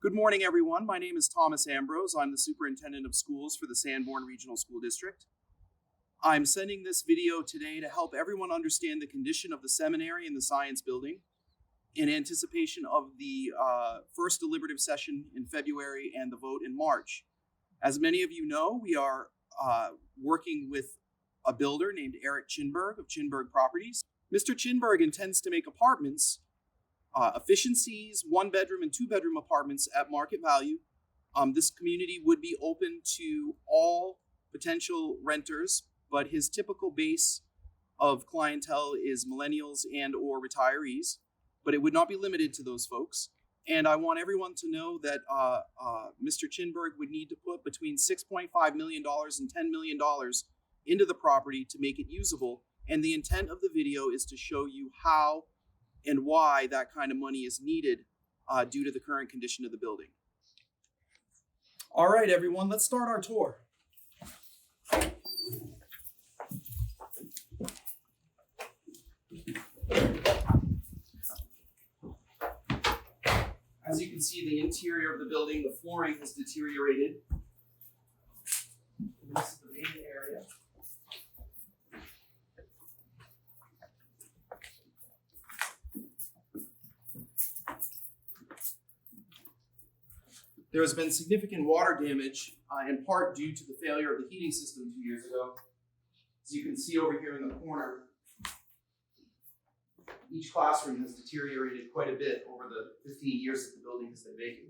Good morning, everyone. My name is Thomas Ambrose. I'm the Superintendent of Schools for the Sanborn Regional School District. I'm sending this video today to help everyone understand the condition of the seminary and the science building in anticipation of the first deliberative session in February and the vote in March. As many of you know, we are working with a builder named Eric Chinberg of Chinberg Properties. Mr. Chinberg intends to make apartments efficiencies, 1-bedroom and 2-bedroom apartments at market value. This community would be open to all potential renters, but his typical base of clientele is millennials and or retirees, but it would not be limited to those folks. And I want everyone to know that Mr. Chinberg would need to put between $6.5 million and $10 million into the property to make it usable. And the intent of the video is to show you how and why that kind of money is needed due to the current condition of the building. All right, everyone, let's start our tour. As you can see, the interior of the building, the flooring has deteriorated. This is the main area. There has been significant water damage, in part due to the failure of the heating system 2 years ago. As you can see over here in the corner, each classroom has deteriorated quite a bit over the 15 years that the building has been vacant.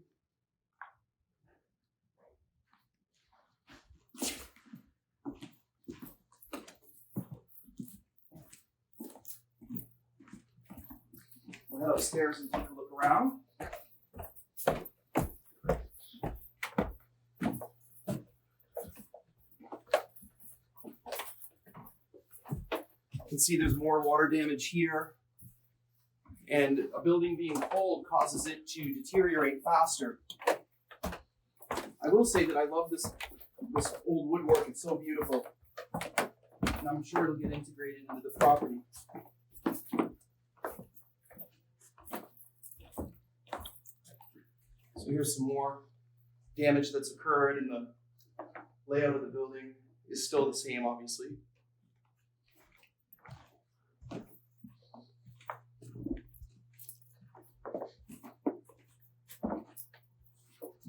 We'll head upstairs and take a look around. You can see there's more water damage here, and a building being cold causes it to deteriorate faster. I will say that I love this old woodwork. It's so beautiful, and I'm sure it'll get integrated into the property. So here's some more damage that's occurred, and the layout of the building is still the same, obviously.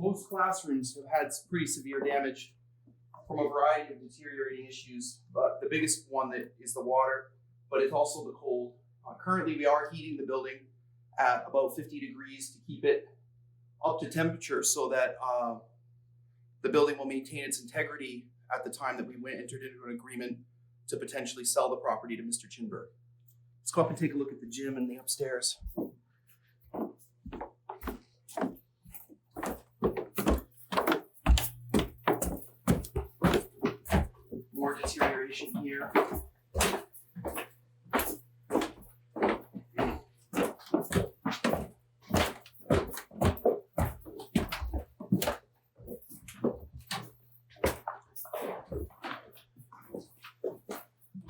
Most classrooms have had pretty severe damage from a variety of deteriorating issues, but the biggest one that is the water, but it's also the cold. Currently, we are heating the building at about 50 degrees to keep it up to temperature so that the building will maintain its integrity at the time that we entered into an agreement to potentially sell the property to Mr. Chinberg. Let's go up and take a look at the gym and the upstairs. More deterioration here.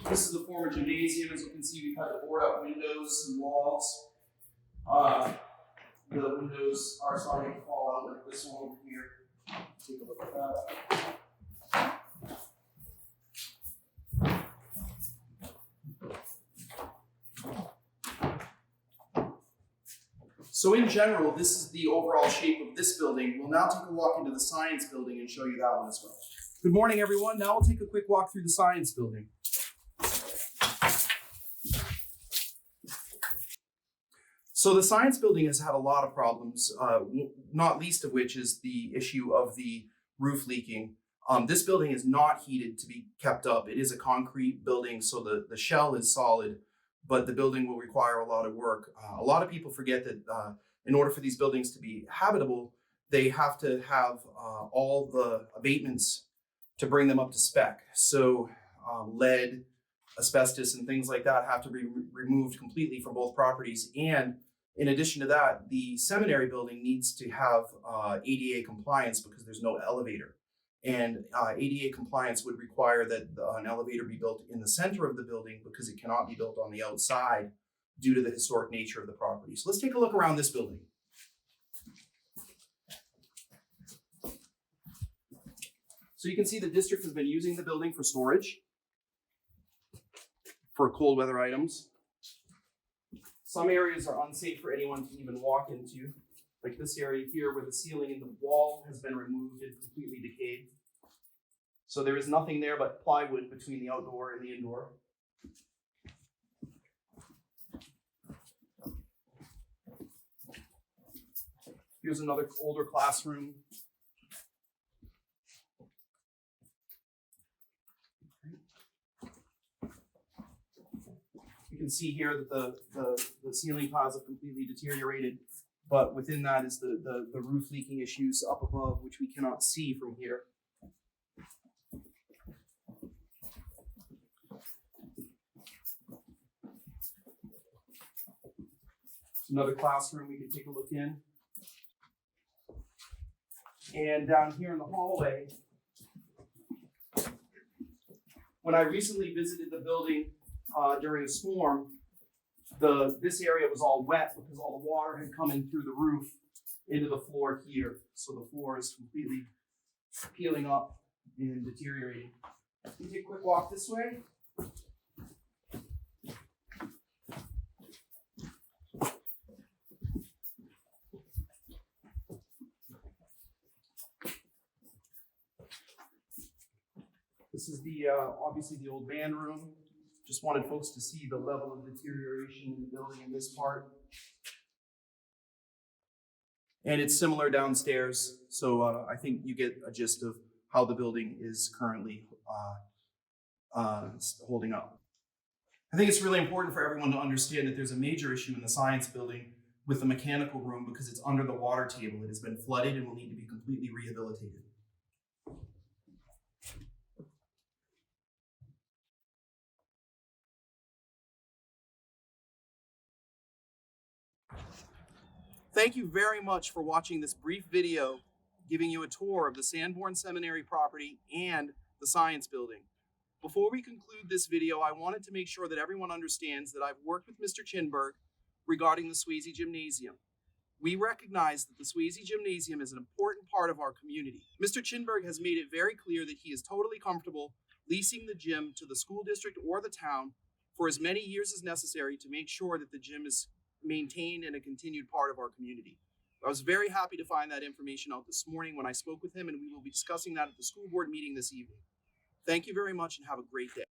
This is the former gymnasium. As you can see, we've had to board up windows and walls. The windows are starting to fall out, like this one over here. Take a look at that. So in general, this is the overall shape of this building. We'll now take a walk into the science building and show you that one as well. Good morning, everyone. Now we'll take a quick walk through the science building. So the science building has had a lot of problems, not least of which is the issue of the roof leaking. This building is not heated to be kept up. It is a concrete building, so the shell is solid, but the building will require a lot of work. A lot of people forget that in order for these buildings to be habitable, they have to have all the abatements to bring them up to spec. So lead, asbestos, and things like that have to be removed completely from both properties. And in addition to that, the seminary building needs to have ADA compliance because there's no elevator. And ADA compliance would require that an elevator be built in the center of the building because it cannot be built on the outside due to the historic nature of the property. So let's take a look around this building. So you can see the district has been using the building for storage for cold weather items. Some areas are unsafe for anyone to even walk into, like this area here where the ceiling and the wall has been removed and completely decayed. So there is nothing there but plywood between the outdoor and the indoor. Here's another older classroom. You can see here that the ceiling tiles have completely deteriorated, but within that is the roof leaking issues up above, which we cannot see from here. It's another classroom we can take a look in. And down here in the hallway, when I recently visited the building during a storm, this area was all wet because all the water had come in through the roof into the floor here. So the floor is completely peeling up and deteriorating. Can you take a quick walk this way? This is obviously the old band room. Just wanted folks to see the level of deterioration in the building in this part. And it's similar downstairs, so I think you get a gist of how the building is currently holding up. I think it's really important for everyone to understand that there's a major issue in the science building with the mechanical room because it's under the water table. It has been flooded and will need to be completely rehabilitated. Thank you very much for watching this brief video giving you a tour of the Sanborn Seminary property and the science building. Before we conclude this video, I wanted to make sure that everyone understands that I've worked with Mr. Chinberg regarding the Swayze Gymnasium. We recognize that the Swayze Gymnasium is an important part of our community. Mr. Chinberg has made it very clear that he is totally comfortable leasing the gym to the school district or the town for as many years as necessary to make sure that the gym is maintained and a continued part of our community. I was very happy to find that information out this morning when I spoke with him, and we will be discussing that at the school board meeting this evening. Thank you very much and have a great day.